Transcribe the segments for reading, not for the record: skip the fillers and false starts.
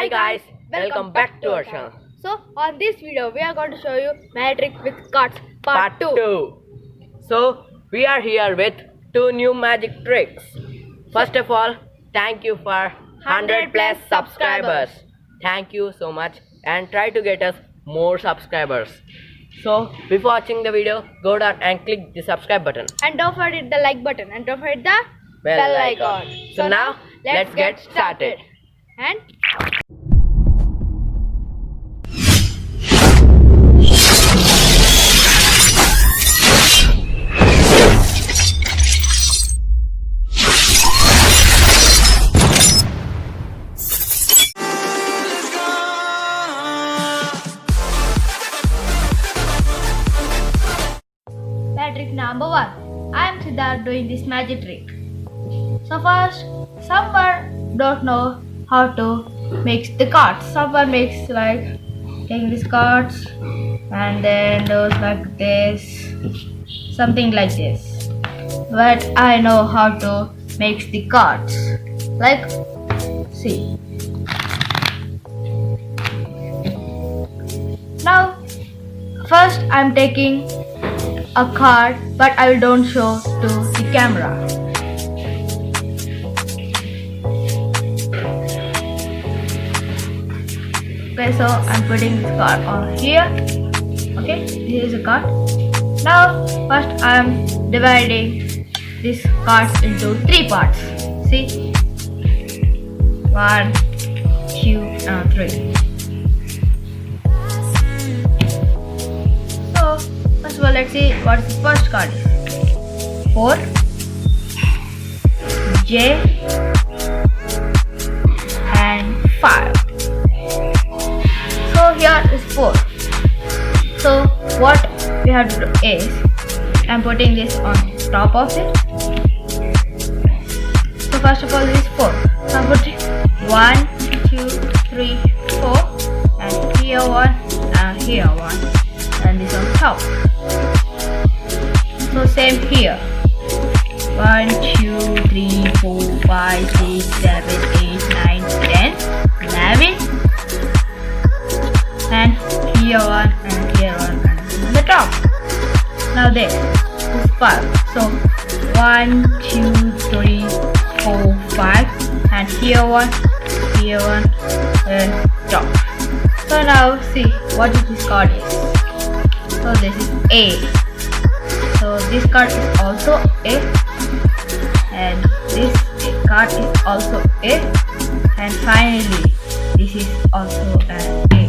Hi guys, welcome back to our channel. So on this video we are going to show you magic trick with cards part 2. So we are here with 2 new magic tricks. First of all, thank you for 100 plus subscribers. Thank you so much and try to get us more subscribers. So before watching the video, go down and click the subscribe button. And don't forget the like button and don't forget the Bell icon. So now let's get started. And trick number 1. I am Siddharth doing this magic trick. So first, someone don't know how to make the cards. Someone makes like taking these cards and then does like this, something like this. But I know how to make the cards. Like, see. Now, first I'm taking a card, but I don't show to the camera. Okay, so I'm putting this card on here. Okay, this is a card. Now, first I'm dividing these cards into 3 parts. See? 1, 2, and 3. First of all, let's see what the first card is. 4, J, and 5. So here is 4. So what we have to do is, I'm putting this on top of it. So first of all, this is 4. So I'm putting 1, 2, 3, 4, and here 1, and here 1, and this on top. So same here. 1, 2, 3, 4, 5, 6, 7, 8, 9, 10, 11. And here 1 and here 1 and the top. Now there is 5. So 1, 2, 3, 4, 5, and here 1, and top. So now see what this card is. So this is A. So this card is also A, and this card is also A, and finally this is also an A.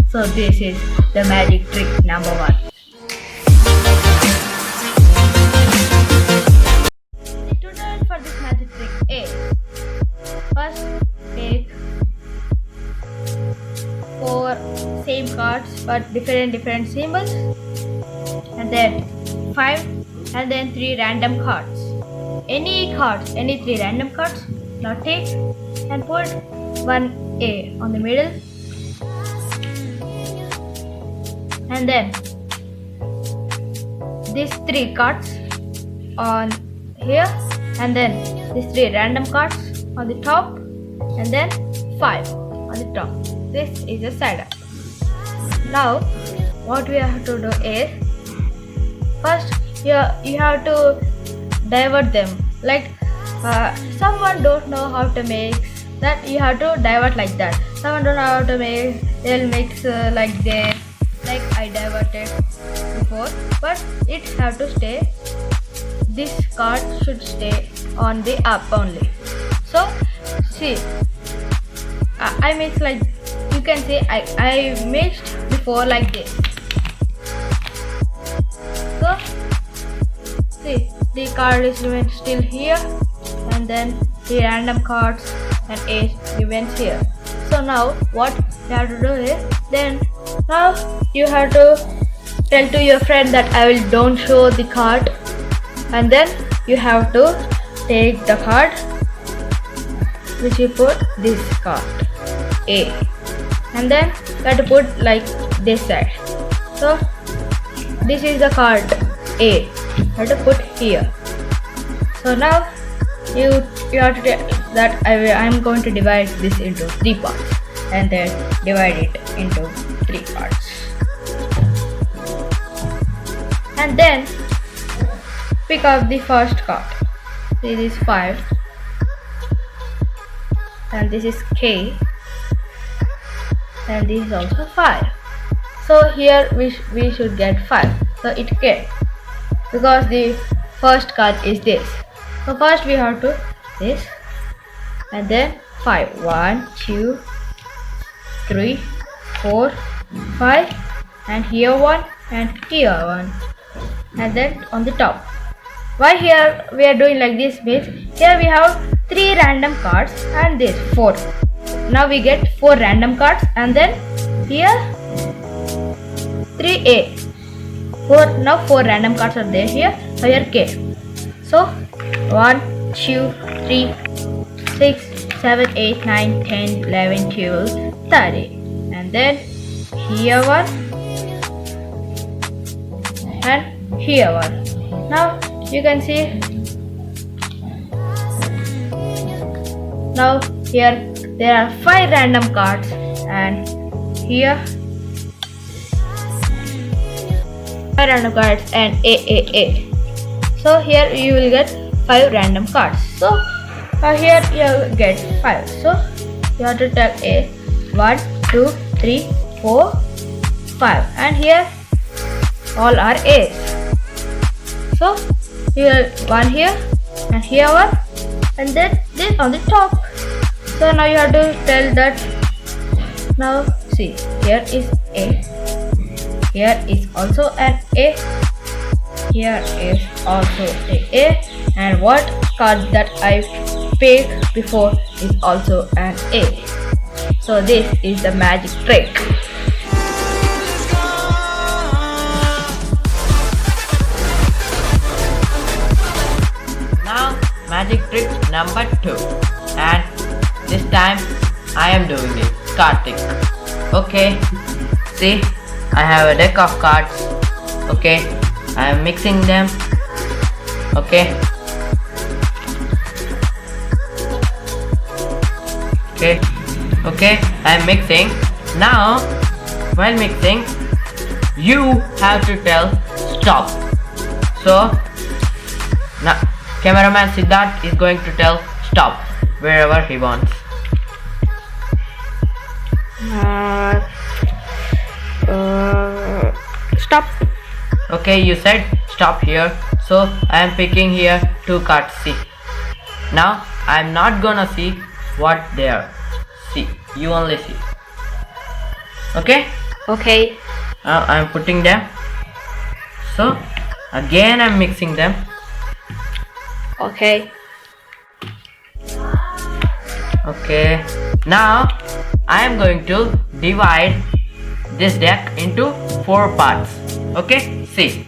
So this is the magic trick number 1. The tutorial for this magic trick is, first take 4 same cards but different symbols, and then 5, and then 3 random cards. Any 3 random cards. Now take and put 1 A on the middle, and then these 3 cards on here, and then these 3 random cards on the top, and then 5 on the top. This is a side up. Now what we have to do is, first you have to divert them. Like someone don't know how to make that, you have to divert like that. Someone don't know how to make, they'll mix like this, like I diverted before, but it have to stay, this card should stay on the up only. So see, I mix like, you can say I mixed before like this. So see, the card is remains still here, and then the random cards and A remains here. So now what you have to do is, then now you have to tell to your friend that I will don't show the card, and then you have to take the card which you put this card A, and then you have to put like this side. So this is the card A, you have to put here. So now you have to tell that I am going to divide this into 3 parts. and then divide it into 3 parts. And then pick up the first card. This is 5 and this is K and this is also 5. So here we should get 5. So it K because the first card is this. So first we have to this and then 5. 1, 2, 3, 4, 5 and here 1 and here 1 and then on the top. Why here we are doing like this means here we have 3 random cards and this 4. Now we get 4 random cards and then here 3A. 4 now 4 random cards are there here. So here K. So 1, 2, 3, 6, 7, 8, 9, 10, 11, 12, 30. And then here 1 and here 1. Now you can see. Now here there are 5 random cards and here 5 random cards and A. So here you will get 5 random cards. So here you get 5. So you have to tell A 1, 2, 3, 4, 5 and here all are A's. So here 1 here and here 1 and then this on the top. So now you have to tell that. Now see, here is A, here is also an A, here is also A and what card that I picked before is also an A. So this is the magic trick. Now magic trick number 2 and this time I am doing it Kartik. Okay, see I have a deck of cards. Okay, I am mixing them. Okay, I am mixing. Now while mixing you have to tell stop. So now cameraman Siddharth is going to tell stop wherever he wants. Stop. Okay, you said stop here, so I am picking here 2 cards. See, now I am not gonna see what they are. See, you only see. Okay, now I am putting them. So again I am mixing them. Okay, now I am going to divide this deck into 4 parts. Okay, see.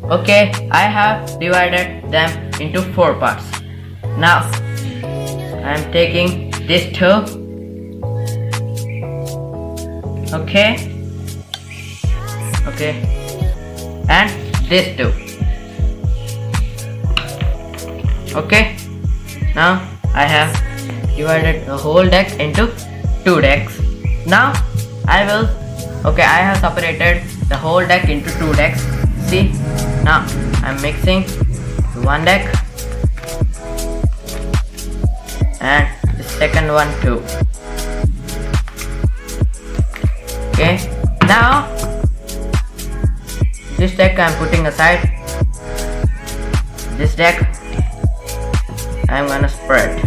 Okay, I have divided them into 4 parts. Now I am taking this 2. Okay, and this 2. Okay, now I have divided the whole deck into 2 decks. Now I have separated the whole deck into 2 decks. See, now I'm mixing 1 deck and the second one too. Okay, now this deck I'm putting aside. This deck I'm gonna spread.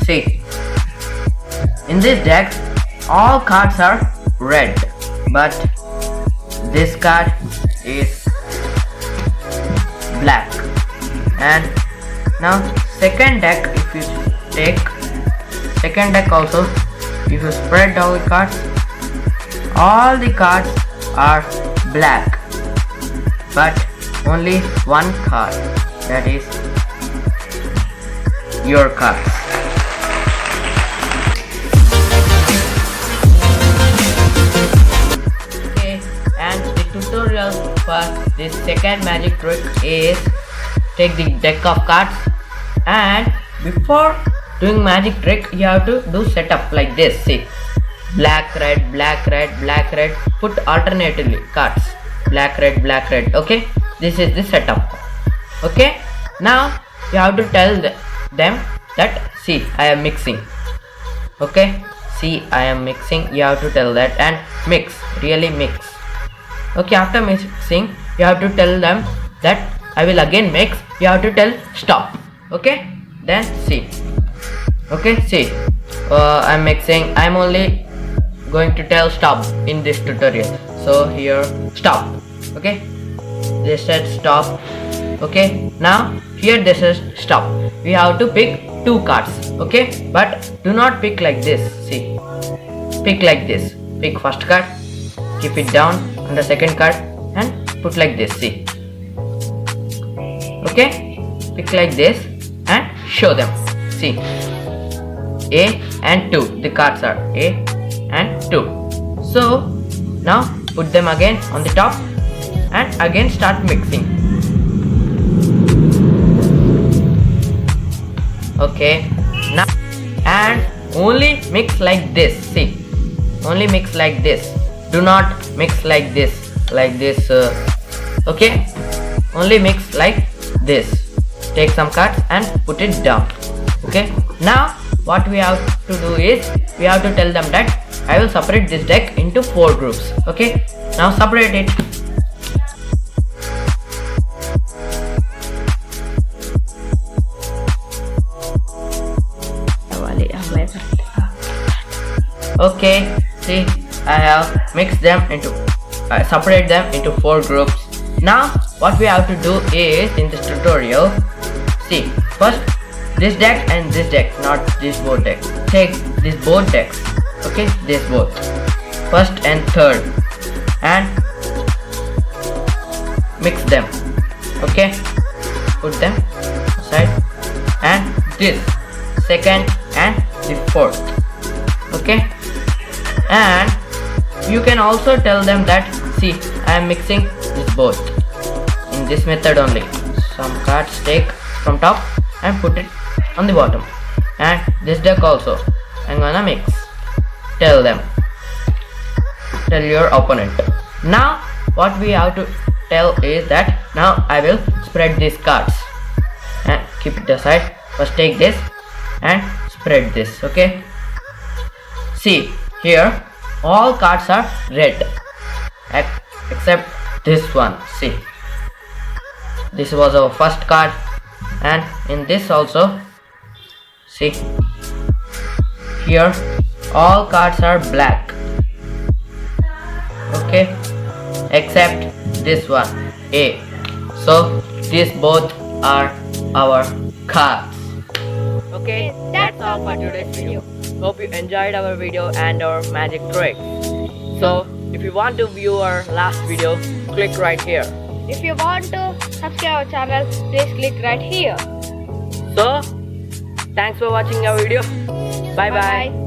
See, in this deck all cards are red, but this card is black. And now second deck, if you take second deck also, if you spread all the cards are black, but only 1 card, that is your card. for this second magic trick is take the deck of cards, and before doing magic trick you have to do setup like this. See, black red, black red, black red, put alternatively cards, black red, black red. Okay, this is the setup. Okay, now you have to tell them that see, I am mixing. Okay, see, I am mixing, you have to tell that, and mix, really mix. Okay, after mixing you have to tell them that I will again mix, you have to tell stop. Okay, then see. Okay, see, I'm mixing, I'm only going to tell stop in this tutorial. So here stop. Okay, they said stop. Okay, now here this is stop. We have to pick 2 cards. Okay, but do not pick like this. See, pick like this. Pick first card, keep it down on the second card and put like this. See, okay, pick like this and show them. See, A and 2, the cards are A and 2. So now put them again on the top and again start mixing. Okay, now and only mix like this. See, only mix like this, do not mix like this, okay, only mix like this. Take some cards and put it down. Okay, now what we have to do is we have to tell them that I will separate this deck into 4 groups. Okay, now separate it. Okay, see, I have mixed them into separate them into 4 groups. Now what we have to do is in this tutorial, see, first this deck and this deck, not this both deck. Take these both decks. Okay, this both, first and third, and mix them. Okay, put them aside, and this second and the fourth. Okay, and you can also tell them that see, I am mixing this both in this method only. Some cards take from top and put it on the bottom, and this deck also I'm gonna mix. Tell them, tell your opponent. Now what we have to tell is that now I will spread these cards and keep it aside. First take this and spread this. Okay, see, here all cards are red except this one. See, this was our first card, and in this also, see, here all cards are black. Okay, except this one, A. So these both are our cards. Okay, that's all for today's video. Hope you enjoyed our video and our magic trick. So if you want to view our last video, click right here. If you want to subscribe our channel, please click right here. So thanks for watching our video. Bye bye.